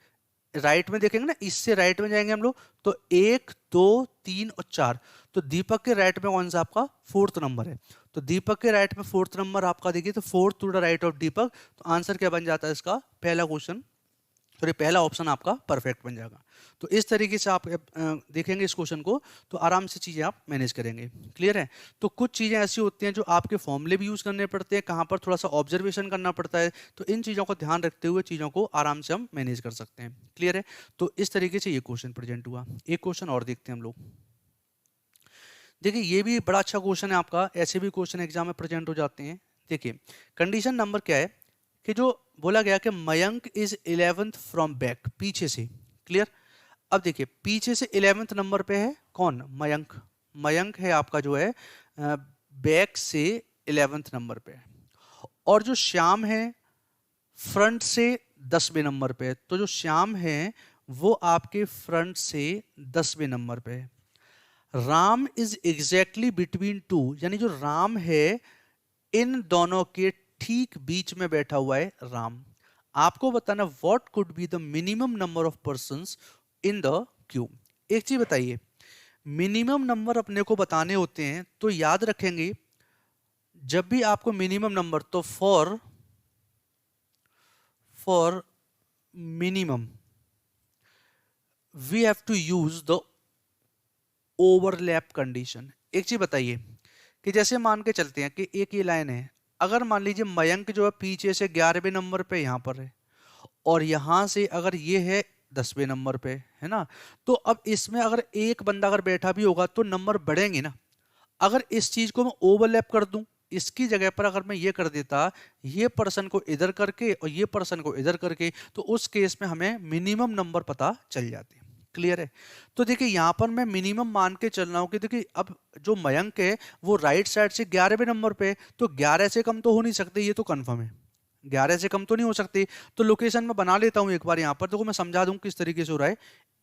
राइट में देखेंगे ना, इससे राइट में जाएंगे हम लोग, तो 1 2 3 और 4, तो दीपक के राइट में कौन सा आपका 4th नंबर है, तो दीपक के राइट में 4th नंबर आपका देखिए, तो 4th to the right of Deepak, तो आंसर क्या बन जाता है इसका, पहला क्वेश्चन, सॉरी पहला ऑप्शन आपका परफेक्ट बन जाएगा। तो इस तरीके से आप देखेंगे इस क्वेश्चन को, तो आराम से चीज़ें आप मैनेज करेंगे। क्लियर है। तो कुछ चीज़ें ऐसी होती हैं जो आपके फॉर्मूले भी यूज़ करने पड़ते हैं, कहाँ पर थोड़ा सा ऑब्जर्वेशन करना पड़ता है, तो इन चीज़ों को ध्यान रखते हुए चीज़ों को आराम से हम मैनेज कर सकते हैं। क्लियर है। तो इस तरीके से ये क्वेश्चन प्रेजेंट हुआ। एक क्वेश्चन और देखते हैं हम लोग। देखिए ये भी बड़ा अच्छा क्वेश्चन है आपका, ऐसे भी क्वेश्चन एग्जाम में प्रेजेंट हो जाते हैं। देखिए कंडीशन नंबर क्या है कि जो बोला गया कि Mayank is 11th from back, पीछे से। क्लियर। अब देखिए पीछे से 11th नंबर पे है कौन, मयंक। मयंक है आपका जो है बैक से 11th नंबर पे है, और जो श्याम है फ्रंट से 10वें नंबर पे है। तो जो श्याम है वो आपके फ्रंट से 10वें नंबर पे है। Ram is exactly between two, यानी जो राम है इन दोनों के ठीक बीच में बैठा हुआ है राम। आपको बताना what could be the minimum number of persons in the Q. एक चीज बताइए, मिनिमम नंबर अपने को बताने होते हैं तो याद रखेंगे, जब भी आपको मिनिमम नंबर, तो for minimum we have to use the overlap condition. एक चीज बताइए कि जैसे मान के चलते हैं कि एक ये लाइन है, अगर मान लीजिए मयंक जो है पीछे से 11वें नंबर पे यहां पर है, और यहां से अगर ये है 10वें नंबर पे, है ना, तो अब इसमें अगर एक बंदा अगर बैठा भी होगा तो नंबर बढ़ेंगे ना। अगर इस चीज को मैं ओवरलैप कर दूं, इसकी जगह पर अगर मैं ये कर देता, ये पर्सन को इधर करके और ये पर्सन को इधर करके, तो उस केस में हमें मिनिमम नंबर पता चल जाते। क्लियर है। तो देखिए यहां पर मैं मिनिमम मान के चल रहा हूं कि देखिए अब जो मयंक है वो राइट साइड से 11वें नंबर पे, तो 11 से कम तो हो नहीं सकते, ये तो कंफर्म है, 11 से कम तो नहीं हो सकती। तो लोकेशन में बना लेता हूं एक बार, यहां पर देखो मैं समझा दूं किस तरीके से हो रहा है।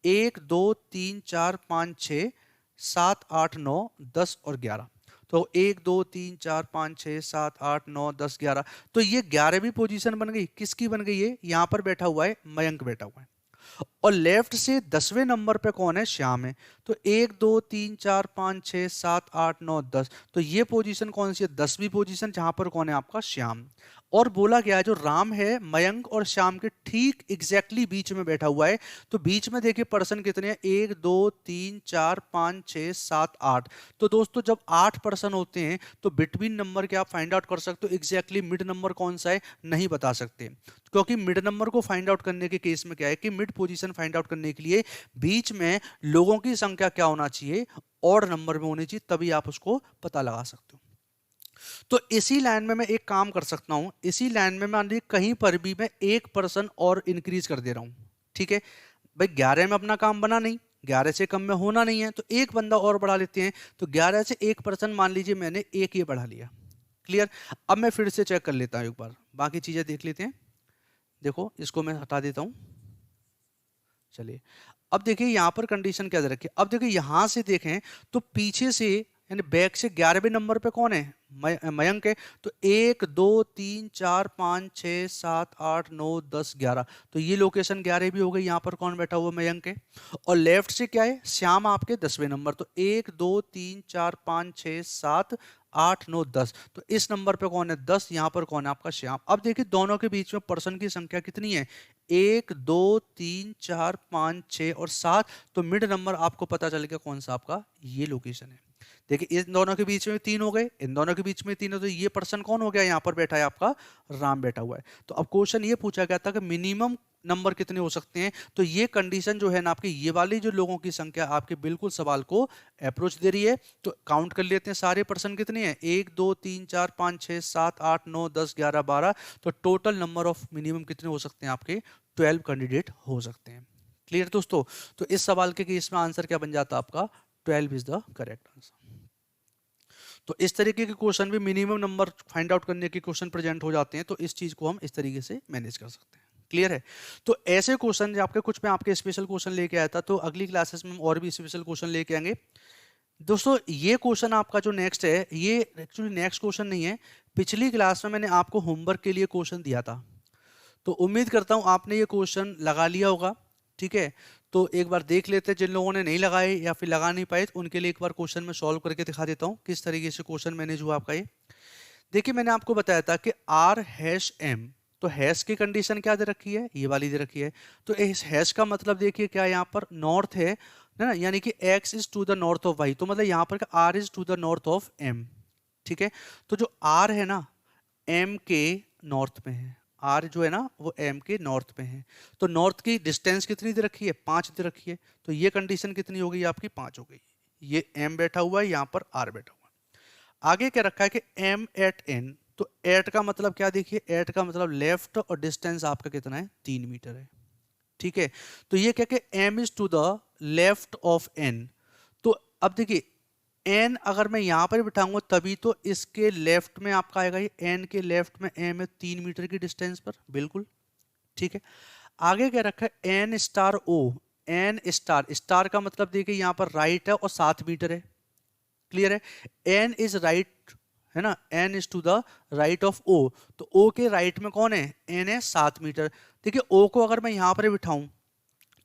1 2 3 4 5 6 7 8 9 10 और 11, तो 1 2 3 4 5 6 7 8 9 10 11, तो ये 11वीं पोजीशन बन गई। किसकी बन गई है, यहां पर बैठा हुआ है मयंक बैठा हुआ है, और लेफ्ट से 10वें नंबर पे कौन है, श्याम है। तो 1 2 3 4 5 6 7 8 9 10, तो ये पोजीशन कौन सी है, 10वीं पोजीशन, जहां पर कौन है आपका श्याम। और बोला गया जो राम है मयंक और श्याम के ठीक एग्जैक्टली बीच में बैठा हुआ है। तो बीच में देखिए पर्सन कितने हैं, 1 2 3 4 5 6 7 8। तो दोस्तों जब 8 पर्सन होते हैं तो बिटवीन नंबर के आप फाइंड आउट कर सकते हो, एग्जैक्टली मिड नंबर कौन सा है नहीं बता सकते, क्योंकि मिड नंबर को फाइंड आउट करने के केस में क्या है कि मिड पोजीशन फाइंड आउट करने के लिए बीच में लोगों की संख्या क्या होना चाहिए, ऑड नंबर में होनी चाहिए, तभी आप उसको पता लगा सकते हो। तो इसी लाइन में मैं एक काम कर सकता हूं, इसी लाइन में मान लीजिए कहीं पर भी मैं 1 पर्सन और इंक्रीज कर दे रहा हूं। ठीक है, भाई 11 में अपना काम बना नहीं, 11 से कम में होना नहीं है, तो एक बंदा और बढ़ा लेते हैं। तो 11 से 1% मान लीजिए मैंने एक ये बढ़ा लिया। क्लियर। अब मैं फिर से चेक कर लेता हूँ एक बार, बाकी चीजें देख लेते हैं। देखो इसको मैं हटा देता हूँ। चलिए अब देखिए यहाँ पर कंडीशन क्या दे रखी है। अब देखिए यहाँ से देखें तो पीछे से यानी बैक से 11वें नंबर पे कौन है, मयंक है। तो 1 2 3 4 5 6 7 8 9 10 11, तो ये लोकेशन 11 भी हो गई। यहाँ पर कौन बैठा हुआ, मयंक है। और लेफ्ट से क्या है, श्याम आपके 10वें नंबर। तो 1 2 3 4 5 6 7 8 9 10, तो इस नंबर पे कौन है, 10। यहाँ पर कौन है, आपका श्याम। अब देखिए दोनों के बीच में पर्सन की संख्या कितनी है, 1 2 3 4 5 6 और 7, तो मिड नंबर आपको पता चल गया कौन सा आपका ये लोकेशन है। देखिए इन दोनों के बीच में 3 हो गए, इन दोनों के बीच में 3 हो, तो ये पर्सन कौन हो गया, यहाँ पर बैठा है आपका राम बैठा हुआ है। तो अब क्वेश्चन ये पूछा गया था कि मिनिमम नंबर कितने हो सकते हैं। तो ये कंडीशन जो है ना आपकी, ये वाली जो लोगों की संख्या आपके बिल्कुल सवाल को अप्रोच दे रही है। तो काउंट कर लेते हैं सारे पर्सन कितने हैं, 1 2 3 4 5 6 7 8 9 10 11 12, तो टोटल नंबर ऑफ मिनिमम कितने हो सकते हैं आपके, 12 कैंडिडेट हो सकते हैं। क्लियर दोस्तों। तो इस सवाल के केस में आंसर क्या बन जाता आपका, 12 इज द करेक्ट आंसर। तो इस तरीके के क्वेश्चन भी मिनिमम नंबर फाइंड आउट करने के क्वेश्चन प्रेजेंट हो जाते हैं, तो इस चीज को हम इस तरीके से मैनेज कर सकते हैं। क्लियर है। तो ऐसे क्वेश्चन आपके कुछ में आपके स्पेशल क्वेश्चन लेके आया था, तो अगली क्लासेस में और भी स्पेशल क्वेश्चन लेके आएंगे। दोस्तों ये क्वेश्चन आपका जो नेक्स्ट है, ये एक्चुअली नेक्स्ट क्वेश्चन नहीं है, पिछली क्लास में मैंने आपको होमवर्क के लिए क्वेश्चन दिया था। तो उम्मीद करता हूं आपने ये क्वेश्चन लगा लिया होगा। ठीक है, तो एक बार देख लेते हैं, जिन लोगों ने नहीं लगाए या फिर लगा नहीं पाए तो उनके लिए एक बार क्वेश्चन मैं सॉल्व करके दिखा देता हूं किस तरीके से क्वेश्चन मैनेज हुआ आपका ये। देखिए मैंने आपको बताया था कि आर हैश एम, तो हैश की कंडीशन क्या दे रखी है, ये वाली दे रखी है। तो इस हैश का मतलब देखिए क्या, यहाँ पर नॉर्थ है ना, यानी कि x is to the north of y, तो मतलब यहाँ पर r is to the north of m। ठीक है, तो जो r है ना m के नॉर्थ में है, r जो है ना वो m के नॉर्थ में है। तो नॉर्थ की डिस्टेंस कितनी दे रखी है, 5 दे रखी है। तो ये कंडीशन कितनी हो गई आपकी, 5 हो गई। ये m बैठा हुआ है, यहाँ पर r बैठा हुआ है। आगे क्या रखा है कि m एट n, तो एट का मतलब क्या, देखिए एट का मतलब लेफ्ट, और डिस्टेंस आपका कितना है, 3 मीटर है। ठीक है, तो ये क्या कि m is to the left of n। तो अब देखिए n अगर मैं यहां पर बिठाऊंगा तभी तो इसके लेफ्ट में आपका आएगा, ये n के लेफ्ट में m है 3 मीटर की डिस्टेंस पर, बिल्कुल। ठीक है, आगे क्या रखा है, n star o, n star, star का मतलब देखिए यहाँ पर राइट है और 7 मीटर है। क्लियर है, n इज राइट है ना, n is to the right of o, तो o के राइट में कौन है, n है 7 मीटर। देखिए o को अगर मैं यहाँ पर बिठाऊं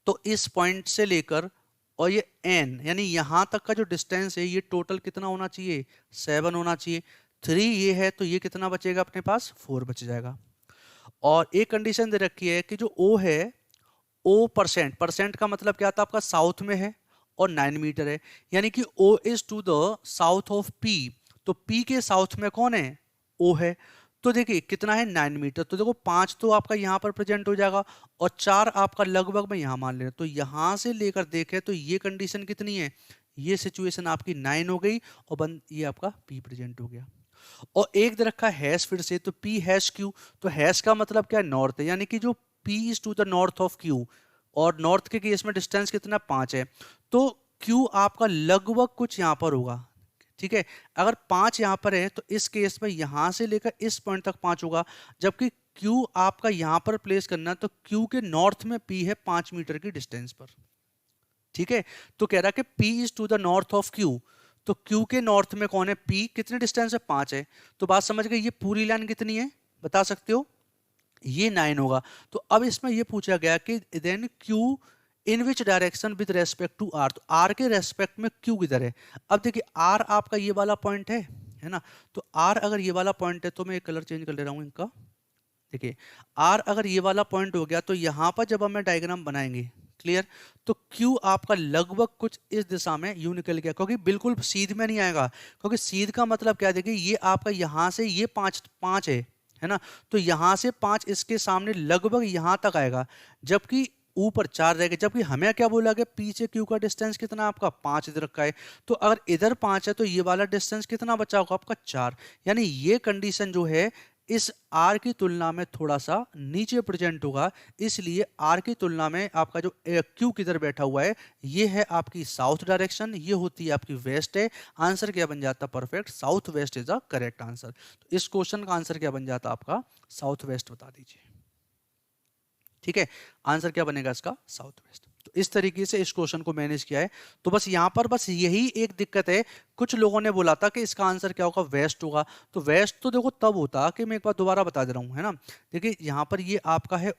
तो इस पॉइंट से लेकर और ये n यानी यहाँ तक का जो डिस्टेंस है, ये टोटल कितना होना चाहिए, 7 होना चाहिए। 3 ये है तो ये कितना बचेगा अपने पास, 4 बच जाएगा। और एक कंडीशन दे रखी है कि जो o है, o परसेंट, परसेंट का मतलब क्या था आपका, साउथ में है और 9 मीटर है, यानी कि o is to the south of p। तो p के साउथ में कौन है, o है। तो देखिए कितना है, 9 मीटर। तो देखो 5 तो आपका यहाँ पर प्रेजेंट हो जाएगा और 4 आपका लगभग में यहाँ मान लेना। तो यहाँ से लेकर देखें तो ये कंडीशन कितनी है, ये सिचुएशन आपकी 9 हो गई और बंद ये आपका p प्रेजेंट हो गया। और एक दे रखा हैश फिर से, तो p हैश q, तो हैश का मतलब क्या है, नॉर्थ है, यानी कि जो p is to the north of q, और नॉर्थ के केस में डिस्टेंस कितना, 5 है। तो q आपका लगभग कुछ यहाँ पर होगा। ठीक है, अगर 5 यहाँ पर है तो इस केस में यहाँ से लेकर इस पॉइंट तक 5 होगा, जबकि Q आपका यहाँ पर प्लेस करना, तो Q के नॉर्थ में P है 5 मीटर की डिस्टेंस पर। ठीक है, तो कह रहा है कि P is to the north of Q, तो Q के नॉर्थ में कौन है, P कितने डिस्टेंस है, 5 है। तो बात समझ गए, ये पूरी लाइन कितनी है बता सकते हो, ये 9 होगा। तो अब इसमें ये पूछा गया कि then Q in which direction with respect to R, तो आर के रेस्पेक्ट में क्यू किधर है। अब देखिए आर आपका ये वाला पॉइंट है ना, तो आर अगर ये वाला पॉइंट है तो मैं एक कलर चेंज कर ले रहा हूँ इनका। देखिए आर अगर ये वाला पॉइंट हो गया तो यहाँ पर जब हम डायग्राम बनाएंगे, क्लियर, तो क्यू आपका लगभग कुछ इस दिशा में यूं निकल गया, क्योंकि बिल्कुल सीध में नहीं आएगा, क्योंकि सीध का मतलब क्या, देखिए ये आपका यहाँ से ये 5 है ना, तो यहाँ से 5 इसके सामने लगभग यहाँ तक आएगा, जबकि ऊपर 4 रहेगा। जबकि हमें क्या बोला गया, पीछे क्यू का डिस्टेंस कितना आपका 5 इधर रखा है, तो अगर इधर 5 है तो ये वाला डिस्टेंस कितना बचा होगा आपका 4। यानी ये कंडीशन जो है इस आर की तुलना में थोड़ा सा नीचे प्रेजेंट होगा, इसलिए आर की तुलना में आपका जो क्यू किधर बैठा हुआ है, ये है आपकी साउथ डायरेक्शन, ये होती है आपकी वेस्ट है। आंसर क्या बन जाता? Perfect south west is the correct answer. तो इस क्वेश्चन का आंसर क्या बन जाता आपका? साउथ वेस्ट बता दीजिए। ठीक है, आंसर क्या बनेगा इसका? South west. तो इस तरीके से इस क्वेश्चन को मैनेज किया है। तो बस यहां पर बस यही एक दिक्कत है, कुछ लोगों ने बोला था कि इसका आंसर क्या होगा? वेस्ट होगा। तो वेस्ट तो देखो तब होता कि मैं एक बार दोबारा बता दे रहा हूं, है ना। देखिए यहां पर ये आपका है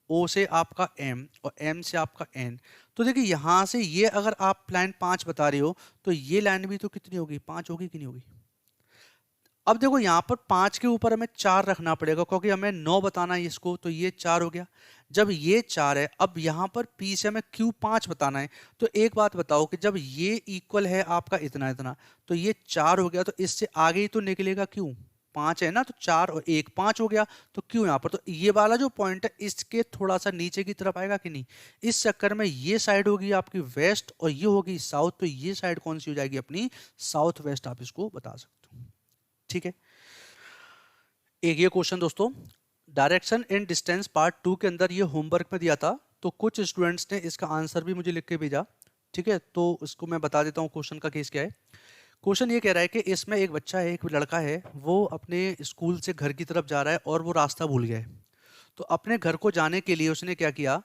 ओ से आपका एम और एम से आपका एन। तो देखिए यहां से ये अगर आप लाइन 5 बता रहे हो तो ये लाइन भी तो कितनी होगी? 5 होगी कि नहीं होगी? अब देखो यहाँ पर 5 के ऊपर हमें 4 रखना पड़ेगा क्योंकि हमें 9 बताना है इसको, तो ये 4 हो गया। जब ये 4 है, अब यहाँ पर P से हमें Q 5 बताना है। तो एक बात बताओ कि जब ये इक्वल है आपका इतना इतना, तो ये 4 हो गया, तो इससे आगे ही तो निकलेगा Q 5 है ना, तो 4 और 1 5 हो गया, तो Q यहाँ पर। तो ये वाला जो पॉइंट है इसके थोड़ा सा नीचे की तरफ आएगा कि नहीं? इस चक्कर में ये साइड होगी आपकी वेस्ट और ये होगी साउथ, तो ये साइड कौन सी हो जाएगी अपनी? साउथ वेस्ट आप इसको बता सकते हो। ठीक है, एक ये क्वेश्चन दोस्तों डायरेक्शन इन डिस्टेंस पार्ट 2 के अंदर ये होमवर्क में दिया था, तो कुछ स्टूडेंट्स ने इसका आंसर भी मुझे लिख के भेजा। ठीक है, तो इसको मैं बता देता हूँ क्वेश्चन का केस क्या है। क्वेश्चन ये कह रहा है कि इसमें एक बच्चा है, एक लड़का है, वो अपने स्कूल से घर की तरफ जा रहा है और वो रास्ता भूल गया है। तो अपने घर को जाने के लिए उसने क्या किया?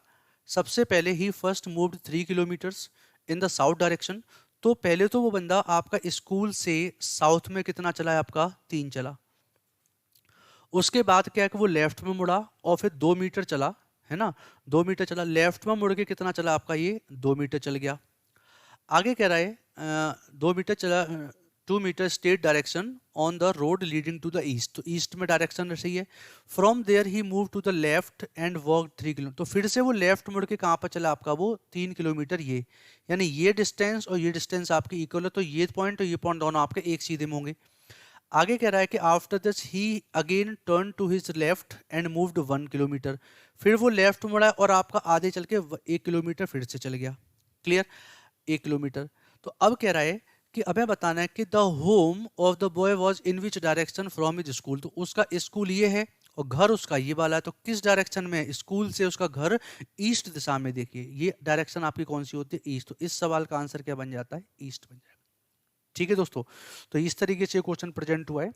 सबसे पहले ही first moved 3 kilometres in the south direction. तो पहले तो वो बंदा आपका स्कूल से साउथ में कितना चला है? आपका 3 चला। उसके बाद क्या है कि वो लेफ्ट में मुड़ा और फिर 2 मीटर चला, है ना, 2 मीटर चला, लेफ्ट में मुड़ के कितना चला आपका? ये 2 मीटर चल गया। आगे कह रहा है 2 मीटर चला, 2 metre straight direction on the road leading to the east. तो ईस्ट में डायरेक्शन सही है। From there he move to the left and walk 3 kilometre. तो फिर से वो लेफ्ट मुड़ के कहाँ पर चला आपका? वो 3 किलोमीटर। ये यानी ये डिस्टेंस और ये डिस्टेंस आपकी इक्वल है, तो ये पॉइंट और ये पॉइंट दोनों आपके एक सीधे में होंगे। आगे कह रहा है कि after this he again turn to his left and moved 1 kilometre. फिर वो लेफ्ट मुड़ा और आपका आधे चल के 1 किलोमीटर फिर से चल गया। क्लियर? 1 किलोमीटर। तो अब कह रहा है कि अब हमें बताना है कि the home of the boy was in which direction from his school. तो उसका स्कूल ये है और घर उसका ये वाला है, तो किस डायरेक्शन में है? स्कूल से उसका घर ईस्ट दिशा में। देखिए ये डायरेक्शन आपकी कौन सी होती है? ईस्ट। तो इस सवाल का आंसर क्या बन जाता है? ईस्ट बन जाएगा। ठीक है दोस्तों, तो इस तरीके से क्वेश्चन प्रेजेंट हुआ है।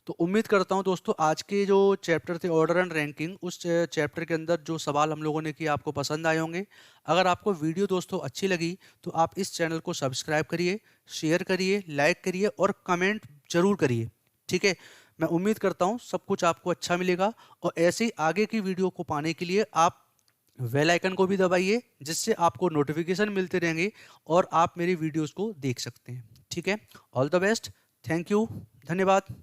तो उम्मीद करता हूं दोस्तों आज के जो चैप्टर थे ऑर्डर एंड रैंकिंग, उस चैप्टर के अंदर जो सवाल हम लोगों ने किए आपको पसंद आए होंगे। अगर आपको वीडियो दोस्तों अच्छी लगी तो आप इस चैनल को सब्सक्राइब करिए, शेयर करिए, लाइक करिए और कमेंट जरूर करिए। ठीक है, मैं उम्मीद करता हूँ सब कुछ आपको अच्छा मिलेगा और ऐसे ही आगे की वीडियो को पाने के लिए आप बेल आइकन को भी दबाइए, जिससे आपको नोटिफिकेशन मिलते रहेंगे और आप मेरी वीडियोस को देख सकते हैं। ठीक है, all the best, thank you, धन्यवाद।